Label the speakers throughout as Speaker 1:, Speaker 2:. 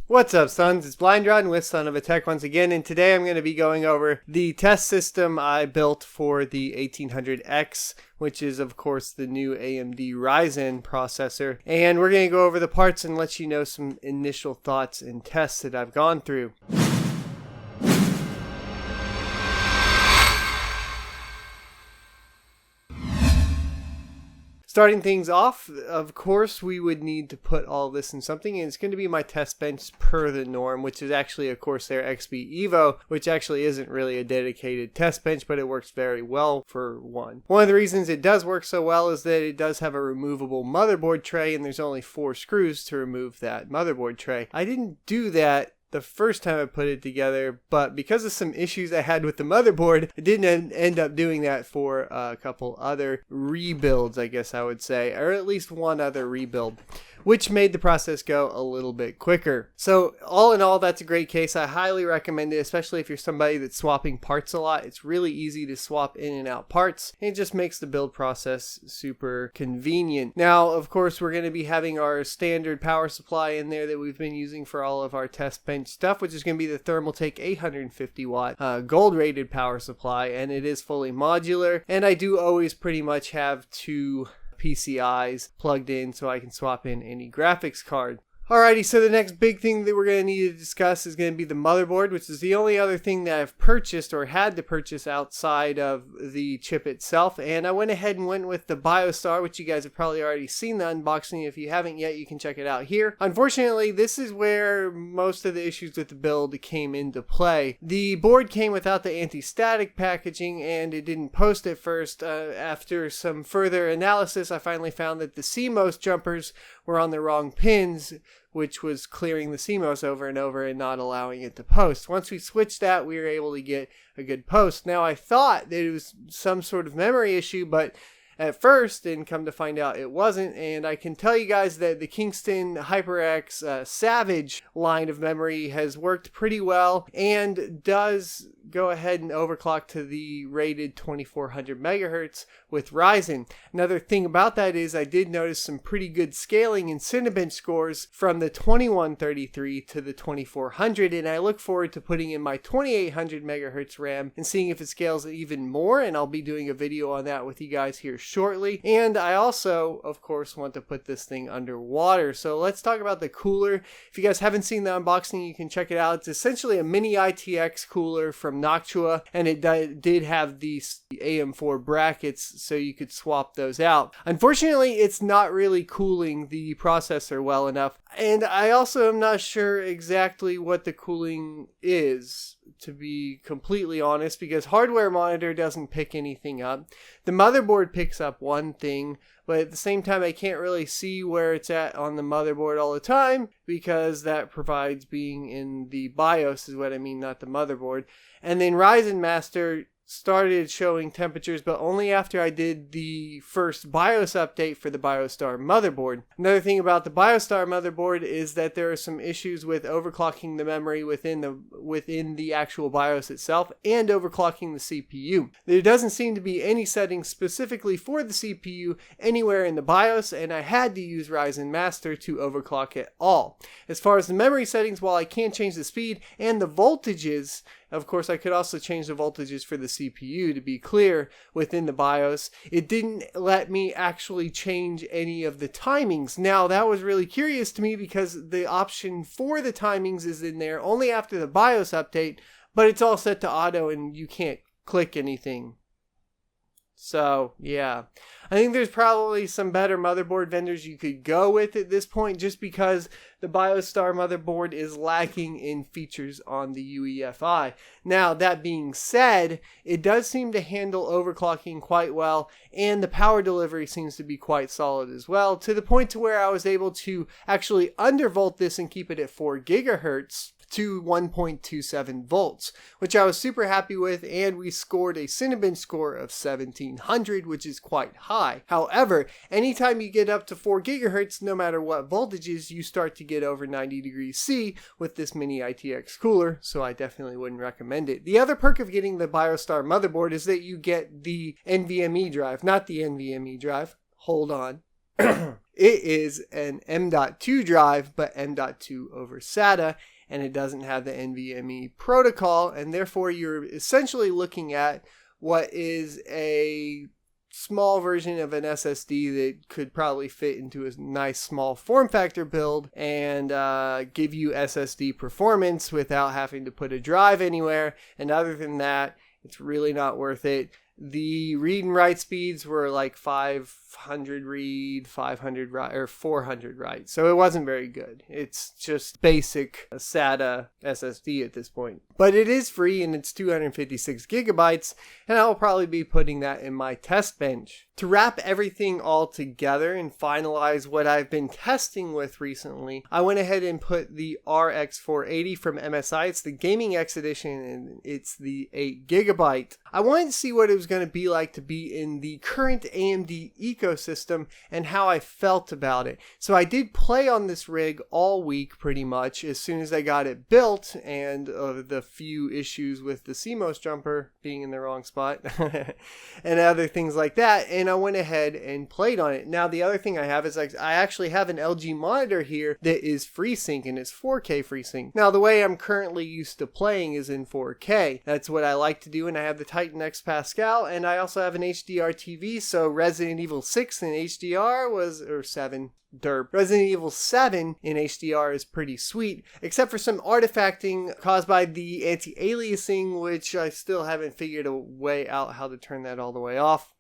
Speaker 1: What's up, sons? It's Blind Rod with Son of a Tech once again, and today I'm going to be going over the test system I built for the 1800X, which is, of course, the new AMD Ryzen processor. And we're going to go over the parts and let you know some initial thoughts and tests that I've gone through. Starting things off, of course, we would need to put all this in something, and it's going to be my test bench per the norm, which is actually a Corsair XP Evo, which actually isn't really a dedicated test bench, but it works very well for one. One of the reasons it does work so well is that it does have a removable motherboard tray, and there's only 4 screws to remove that motherboard tray. I didn't do that the first time I put it together, but because of some issues I had with the motherboard, I didn't end up doing that for a couple other rebuilds, I guess I would say, or at least one other rebuild, which made the process go a little bit quicker. So all in all, that's a great case. I highly recommend it, especially if you're somebody that's swapping parts a lot. It's really easy to swap in and out parts, and it just makes the build process super convenient. Now, of course, we're going to be having our standard power supply in there that we've been using for all of our test bench stuff, which is going to be the Thermaltake 850 watt gold rated power supply, and it is fully modular, and I do always pretty much have 2 PCIs plugged in so I can swap in any graphics card. Alrighty, so the next big thing that we're going to need to discuss is going to be the motherboard, which is the only other thing that I've purchased or had to purchase outside of the chip itself. And I went ahead and went with the BioStar, which you guys have probably already seen the unboxing. If you haven't yet, you can check it out here. Unfortunately, this is where most of the issues with the build came into play. The board came without the anti-static packaging, and it didn't post at first. After some further analysis, I finally found that the CMOS jumpers were on the wrong pins, which was clearing the CMOS over and over and not allowing it to post. Once we switched that, we were able to get a good post. Now, I thought that it was some sort of memory issue, but at first, and come to find out it wasn't, and I can tell you guys that the Kingston HyperX Savage line of memory has worked pretty well and does go ahead and overclock to the rated 2400 megahertz with Ryzen. Another thing about that is I did notice some pretty good scaling in Cinebench scores from the 2133 to the 2400, and I look forward to putting in my 2800 megahertz RAM and seeing if it scales even more, and I'll be doing a video on that with you guys here shortly. And I also, of course, want to put this thing underwater. So let's talk about the cooler. If you guys haven't seen the unboxing, you can check it out. It's essentially a mini ITX cooler from Noctua, and it did have these AM4 brackets, so you could swap those out. Unfortunately, it's not really cooling the processor well enough, and I also am not sure exactly what the cooling is, to be completely honest, because Hardware Monitor doesn't pick anything up. The motherboard picks up one thing, but at the same time I can't really see where it's at on the motherboard all the time, because that provides being in the BIOS is what I mean, not the motherboard. And then Ryzen Master started showing temperatures, but only after I did the first BIOS update for the BioStar motherboard. Another thing about the BioStar motherboard is that there are some issues with overclocking the memory within the actual BIOS itself and overclocking the CPU. There doesn't seem to be any settings specifically for the CPU anywhere in the BIOS, and I had to use Ryzen Master to overclock it all. As far as the memory settings, while I can't change the speed and the voltages, of course, I could also change the voltages for the CPU, to be clear, within the BIOS. It didn't let me actually change any of the timings. Now, that was really curious to me because the option for the timings is in there only after the BIOS update, but it's all set to auto and you can't click anything. So, yeah. I think there's probably some better motherboard vendors you could go with at this point, just because the BioStar motherboard is lacking in features on the UEFI. Now, that being said, it does seem to handle overclocking quite well, and the power delivery seems to be quite solid as well, to the point to where I was able to actually undervolt this and keep it at 4 gigahertz. To 1.27 volts, which I was super happy with, and we scored a Cinebench score of 1700, which is quite high. However, anytime you get up to 4 gigahertz, no matter what voltages, you start to get over 90 degrees C with this mini ITX cooler, so I definitely wouldn't recommend it. The other perk of getting the BioStar motherboard is that you get the NVMe drive, not the NVMe drive. Hold on. It is an M.2 drive, but M.2 over SATA, and it doesn't have the NVMe protocol, and therefore you're essentially looking at what is a small version of an SSD that could probably fit into a nice small form factor build and give you SSD performance without having to put a drive anywhere. And other than that, it's really not worth it. The read and write speeds were like 500 read, 500 write, or 400 write. So it wasn't very good. It's just basic SATA SSD at this point. But it is free and it's 256 gigabytes, and I'll probably be putting that in my test bench. To wrap everything all together and finalize what I've been testing with recently, I went ahead and put the RX 480 from MSI. It's the Gaming X edition and it's the 8 gigabyte. I wanted to see what it was going to be like to be in the current AMD ecosystem and how I felt about it. So I did play on this rig all week pretty much as soon as I got it built, and the few issues with the CMOS jumper being in the wrong spot and other things like that, and I went ahead and played on it. Now the other thing I have is I actually have an LG monitor here that is FreeSync, and it's 4K FreeSync. Now the way I'm currently used to playing is in 4K. That's what I like to do, and I have the Titan X Pascal, and I also have an HDR TV, so Resident Evil 6 in HDR or 7. Derp. Resident Evil 7 in HDR is pretty sweet, except for some artifacting caused by the anti-aliasing, which I still haven't figured a way out how to turn that all the way off.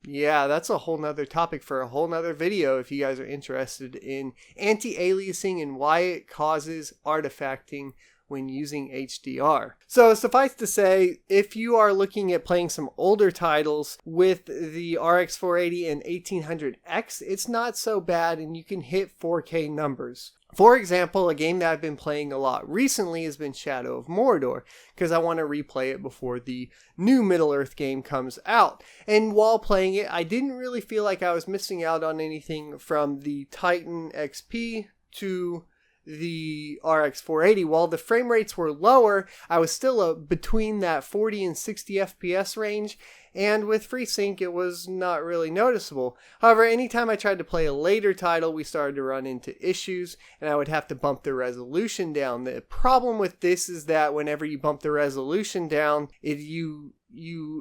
Speaker 1: Yeah, that's a whole nother topic for a whole nother video if you guys are interested in anti-aliasing and why it causes artifacting when using HDR. So suffice to say, if you are looking at playing some older titles with the RX 480 and 1800X, it's not so bad and you can hit 4K numbers. For example, a game that I've been playing a lot recently has been Shadow of Mordor, because I want to replay it before the new Middle-earth game comes out. And while playing it, I didn't really feel like I was missing out on anything from the Titan XP to the RX 480. While the frame rates were lower, I was still between that 40 and 60 FPS range, and with FreeSync it was not really noticeable. However, anytime I tried to play a later title, we started to run into issues, and I would have to bump the resolution down. The problem with this is that whenever you bump the resolution down, you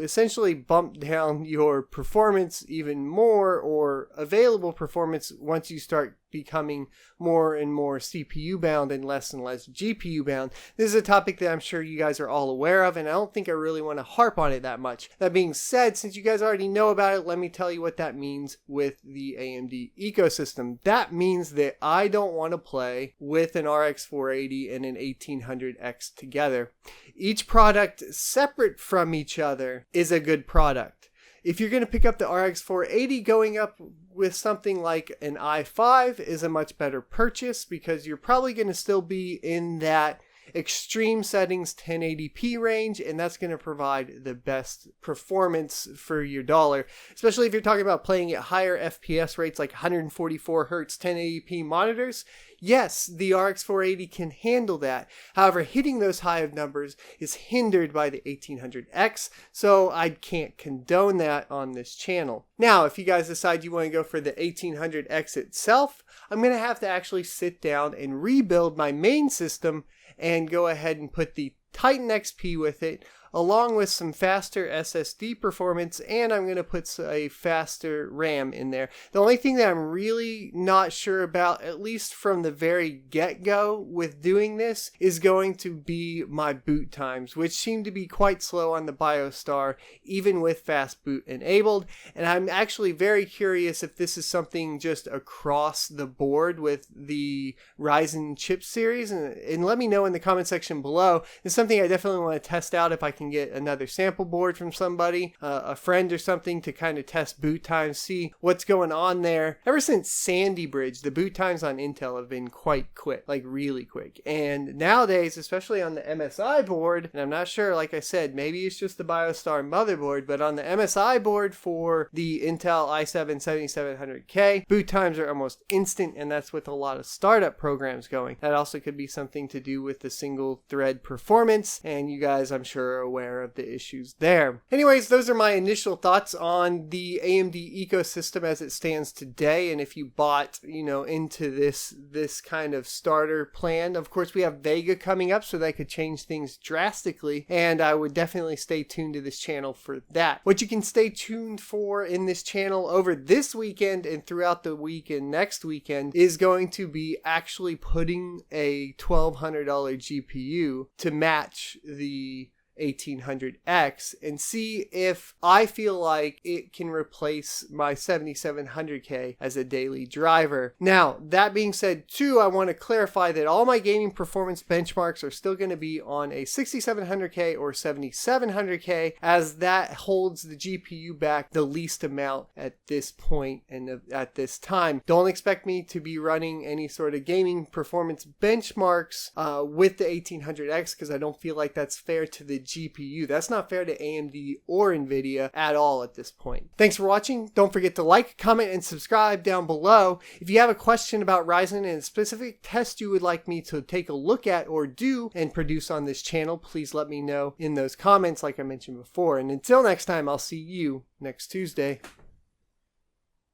Speaker 1: essentially bump down your performance even more, or available performance, once you start becoming more and more CPU bound and less GPU bound. This is a topic that I'm sure you guys are all aware of, and I don't think I really want to harp on it that much. That being said, since you guys already know about it, let me tell you what that means with the AMD ecosystem. That means that I don't want to play with an RX 480 and an 1800X together. Each product separate from each other is a good product. If you're going to pick up the RX 480, going up with something like an i5 is a much better purchase, because you're probably going to still be in that extreme settings 1080p range, and that's going to provide the best performance for your dollar, especially if you're talking about playing at higher FPS rates like 144 Hz 1080p monitors. Yes, the RX 480 can handle that. However, hitting those high numbers is hindered by the 1800X, so I can't condone that on this channel. Now, if you guys decide you want to go for the 1800X itself, I'm going to have to actually sit down and rebuild my main system and go ahead and put the Titan XP with it, along with some faster SSD performance, and I'm going to put a faster RAM in there. The only thing that I'm really not sure about, at least from the very get-go with doing this, is going to be my boot times, which seem to be quite slow on the BioStar, even with fast boot enabled. And I'm actually very curious if this is something just across the board with the Ryzen chip series, and let me know in the comment section below. It's something I definitely want to test out if I can get another sample board from somebody, a friend or something, to kind of test boot times, see what's going on there. Ever since Sandy Bridge, the boot times on Intel have been quite quick, like really quick. And nowadays, especially on the MSI board, and I'm not sure, like I said, maybe it's just the BioStar motherboard, but on the MSI board for the Intel i7 7700K, boot times are almost instant, and that's with a lot of startup programs going. That also could be something to do with the single thread performance, and you guys, I'm sure, are aware of the issues there. Anyways, those are my initial thoughts on the AMD ecosystem as it stands today. And if you bought, into this kind of starter plan, of course we have Vega coming up, so that could change things drastically. And I would definitely stay tuned to this channel for that. What you can stay tuned for in this channel over this weekend and throughout the week and next weekend is going to be actually putting a $1,200 GPU to match the 1800X and see if I feel like it can replace my 7700K as a daily driver. Now, that being said too, I want to clarify that all my gaming performance benchmarks are still going to be on a 6700K or 7700K, as that holds the GPU back the least amount at this point and at this time. Don't expect me to be running any sort of gaming performance benchmarks with the 1800X, because I don't feel like that's fair to the GPU. That's not fair to AMD or NVIDIA at all at this point. Thanks for watching. Don't forget to like, comment, and subscribe down below. If you have a question about Ryzen and a specific test you would like me to take a look at or do and produce on this channel, please let me know in those comments like I mentioned before. And until next time, I'll see you next Tuesday.